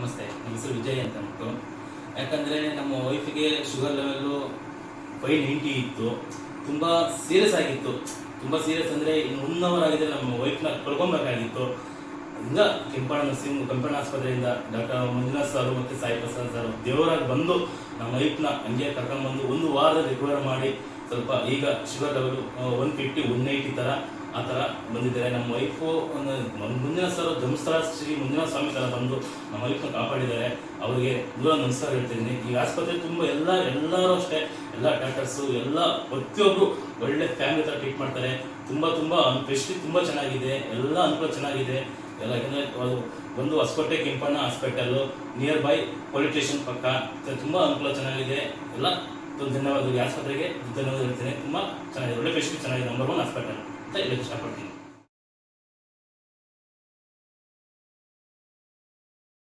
ನಮಸ್ತೆ, ನನ್ನ ಹೆಸರು ವಿಜಯ್ ಅಂತ ಅಂದ್ಬಿಟ್ಟು. ಯಾಕಂದರೆ ನಮ್ಮ ವೈಫಿಗೆ ಶುಗರ್ ಲೆವೆಲ್ಲು 590 ಇತ್ತು. ತುಂಬ ಸೀರಿಯಸ್ ಆಗಿತ್ತು. ತುಂಬ ಸೀರಿಯಸ್ ಅಂದರೆ ಇನ್ನು 1 ಅವರ್ ಆಗಿದೆ ನಮ್ಮ ವೈಫ್ನ ಕಳ್ಕೊಬೇಕಾಗಿತ್ತು. ಹಿಂಗ ಕೆಂಪಣ್ಣ ಆಸ್ಪತ್ರೆಯಿಂದ ಡಾಕ್ಟರ್ ಮಂಜುನಾಥ್ ಸರ್ ಮತ್ತು ಸಾಯಿ ಪ್ರಸಾದ್ ಸರ್ ದೇವರಾಗಿ ಬಂದು ನಮ್ಮ ವೈಫ್ನ ಹಂಗೆ ಕರ್ಕೊಂಡ್ಬಂದು 1 ವಾರದಲ್ಲಿ ರಿಕವರ್ ಮಾಡಿ ಸ್ವಲ್ಪ ಈಗ ಶುಗರ್ ಲೆವೆಲು 150 180 ಥರ ಆ ಥರ ಬಂದಿದ್ದಾರೆ. ನಮ್ಮ ವೈಫು ಮಂಜುನಾಥ್ ಸರ್ ಧರ್ಮಸ್ಥಳ ಶ್ರೀ ಮಂಜುನಾಥ ಸ್ವಾಮಿ ಥರ ಬಂದು ನಮ್ಮ ವೈಫ್ನ ಕಾಪಾಡಿದ್ದಾರೆ. ಅವರಿಗೆ ದೂರ ನಮಸ್ಕಾರ ಹೇಳ್ತಿದ್ದೀನಿ. ಈ ಆಸ್ಪತ್ರೆ ತುಂಬ ಎಲ್ಲರೂ ಅಷ್ಟೇ, ಎಲ್ಲ ಡಾಕ್ಟರ್ಸು ಎಲ್ಲ ಪ್ರತಿಯೊಬ್ಬರು ಒಳ್ಳೆ ಫ್ಯಾಮಿಲಿ ಥರ ಟ್ರೀಟ್ ಮಾಡ್ತಾರೆ. ತುಂಬ ಫೆಸಿಲಿಟಿ ತುಂಬ ಚೆನ್ನಾಗಿದೆ, ಎಲ್ಲ ಅನುಕೂಲ ಚೆನ್ನಾಗಿದೆ ಎಲ್ಲ. ಯಾಕಂದರೆ ಅದು ಒಂದು Hoskote Kempanna hospital nearby police station ಪಕ್ಕ, ತುಂಬ ಅನುಕೂಲ ಚೆನ್ನಾಗಿದೆ ಎಲ್ಲ. ಧನ್ಯವಾದ. ಈ ಆಸ್ಪತ್ರೆಗೆ ಧನ್ಯವಾದ ಹೇಳ್ತೀನಿ. ತುಂಬ ಚೆನ್ನಾಗಿದೆ, ಒಳ್ಳೆ ಫೆಸಿಲಿಟಿ ಚೆನ್ನಾಗಿದೆ, ನಂಬರ್ 1 ಹಾಸ್ಪಿಟಲ್ ಅಂತ ಹೇಳಕ್ಕೆ ಇಷ್ಟಪಡ್ತೀನಿ.